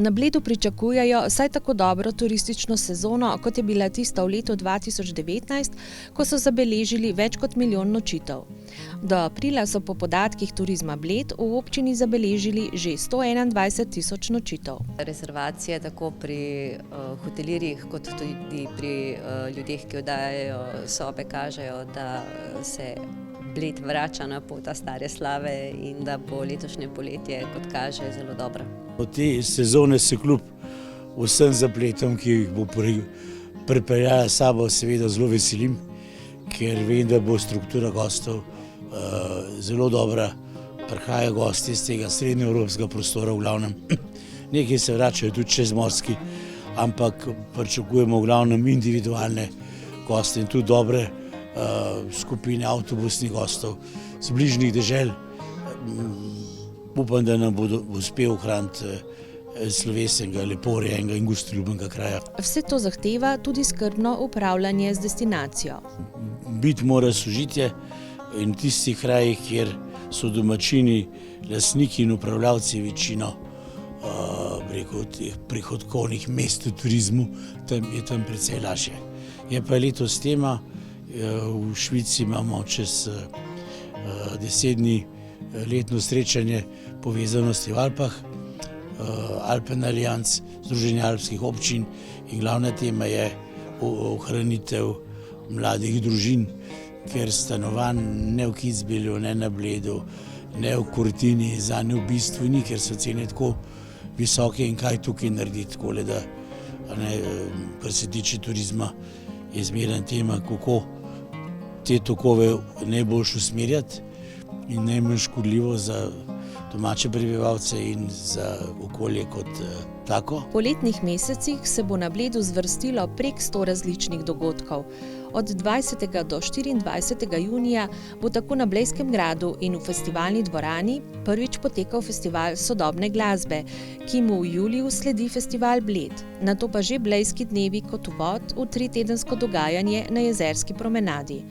Na Bledu pričakujejo vsaj tako dobro turistično sezono, kot je bila tista v letu 2019, ko so zabeležili več kot 1 milijon nočitev. Do aprila so po podatkih Turizma Bled v občini zabeležili že 121 tisoč nočitev. Rezervacije tako pri hotelirjih kot tudi pri ljudeh, ki oddajajo sobe, kažejo, da se Bled vrača na pot stare slave in da bo letošnje poletje, kot kaže, zelo dobro. Od te sezone se kljub vsem zapletom, ki jih bo pripeljala s sabo, seveda zelo veselim, ker vem, da bo struktura gostov zelo dobra. Prihajajo gosti iz tega srednjeevropskega prostora v glavnem. Nekaj se vračajo tudi čezmorski, ampak pričakujemo v glavnem individualne goste in tudi dobre skupine avtobusnih gostov z bližnjih dežel. Upam, da nam bodo uspel ohraniti slovesenega, lepo urejenega in gostoljubnega kraja. Vse to zahteva tudi skrbno upravljanje z destinacijo. Biti mora sožitje in tisti krajih, kjer so domačini, lastniki in upravljavci večino teh prihodkovnih mest v turizmu, je tam precej lažje. Je pa letos tema, v Švici imamo čez 10 dni letno srečanje povezanosti v Alpah, Alpen Allianz, Združenje alpskih občin, in glavna tema je ohranitev mladih družin, ker stanovanj ne v Kitzbühelu, ne na Bledu, ne v Cortini zanje v bistvu ni, ker so cene tako visoke in kaj tukaj narediti, takole da, kar se tiče turizma, je zmerna tema, kako te tokove najboljš usmerjati in najmanj škodljivo za domače prebivalce in za okolje kot tako. V poletnih mesecih se bo na Bledu zvrstilo prek 100 različnih dogodkov. Od 20. do 24. junija bo tako na Blejskem gradu in v festivalni dvorani prvič potekal festival sodobne glasbe, ki mu v juliju sledi festival Bled, nato pa že Blejski dnevi kot uvod v 3-tedensko dogajanje na Jezerski promenadi.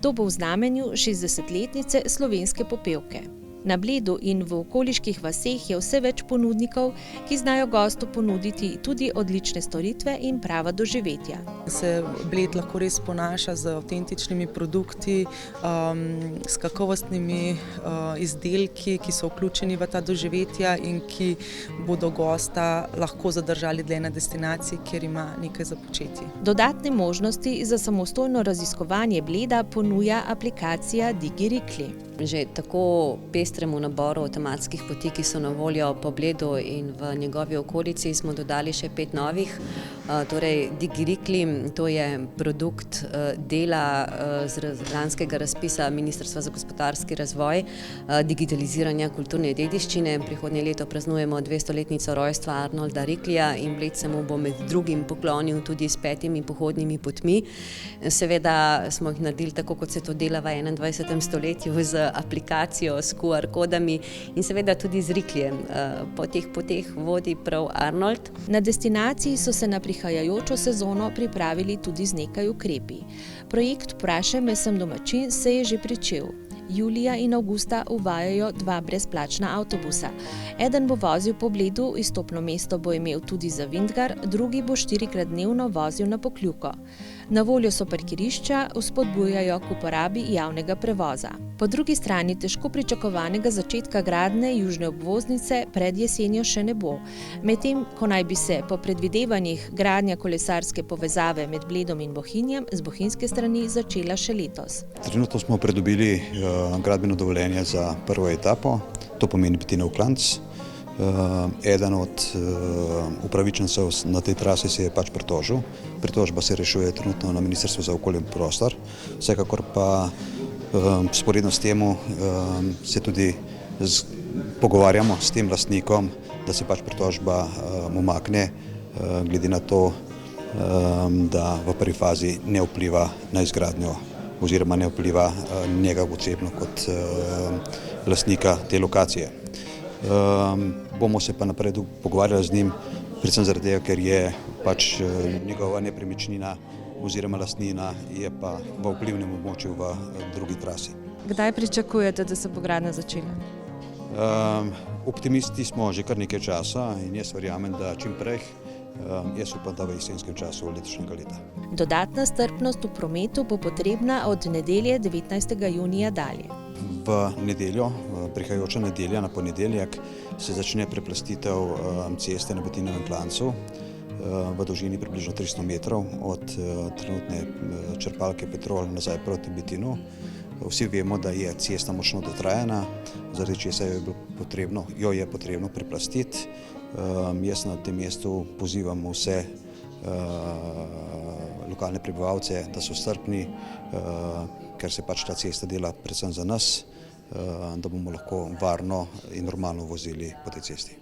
To bo v znamenju 60-letnice slovenske popevke. Na Bledu in v okoliških vaseh je vse več ponudnikov, ki znajo gostu ponuditi tudi odlične storitve in prava doživetja. Se Bled lahko res ponaša z avtentičnimi produkti, s kakovostnimi izdelki, ki so vključeni v ta doživetja in ki bodo gosta lahko zadržali dlje na destinaciji, kjer ima nekaj za početi. Dodatne možnosti za samostojno raziskovanje Bleda ponuja aplikacija Digirikli. Že tako pestremu naboru tematskih poti, ki so na voljo po Bledu in v njegovi okolici, smo dodali še 5 novih. Torej Digirikli, to je produkt dela z lanskega razpisa Ministrstva za gospodarski razvoj, digitaliziranja kulturne dediščine. Prihodnje leto praznujemo 200-letnico rojstva Arnolda Riklija in Bled se mu bo med drugim poklonil tudi s 5 pohodnimi potmi. Seveda smo jih naredili tako, kot se to dela v 21. stoletju, z aplikacijo, s QR kodami in seveda tudi z Riklijem. Po teh poteh vodi prav Arnold. Na destinaciji so se na prihajajočo sezono pripravili tudi z nekaj ukrepi. Projekt Vprašaj me, sem domačin se je že pričel. Julija in avgusta uvajajo 2 brezplačna avtobusa. Eden bo vozil po Bledu, izstopno mesto bo imel tudi za Vintgar, drugi bo 4-krat dnevno vozil na Pokljuko. Na voljo so parkirišča, vzpodbujajo k uporabi javnega prevoza. Po drugi strani težko pričakovanega začetka gradnje južne obvoznice pred jesenjo še ne bo. Medtem ko naj bi se po predvidevanjih gradnja kolesarske povezave med Bledom in Bohinjem z bohinjske strani začela še letos. Trenutno smo pridobili gradbeno dovoljenje za prvo etapo, to pomeni Betinov klanec. Eden od upravičencev na tej trasi se je pritožil. Pritožba se rešuje trenutno na Ministrstvu za okolje in prostor. Vsekakor pa sporedno s temu se tudi pogovarjamo s tem lastnikom, da se pritožba umakne, glede na to, da v prvi fazi ne vpliva na izgradnjo oziroma ne vpliva njega osebno kot lastnika te lokacije. Bomo se pa naprej pogovarjali z njim, predvsem zaradi tega, ker je njegova nepremičnina oziroma lastnina je pa v vplivnem območju v drugi trasi. Kdaj pričakujete, da se bo gradnja začela? Optimisti smo že kar nekaj časa in jaz verjamem, da čim prej, jaz upam, da v jesenskem času letošnjega leta. Dodatna strpnost v prometu bo potrebna od nedelje 19. junija dalje. V nedeljo, prihajajoča nedelja, na ponedeljek, se začne preplastitev ceste na Bettinovem klancu v dolžini približno 300 metrov od trenutne črpalke Petrol nazaj proti Bettinu. Vsi vemo, da je cesta močno dotrajana, zaradi česa jo je potrebno preplastiti. Jaz na tem mestu pozivam vse lokalne prebivalce, da so strpni, ker se pač ta cesta dela predvsem za nas, da bomo lahko varno in normalno vozili po tej cesti.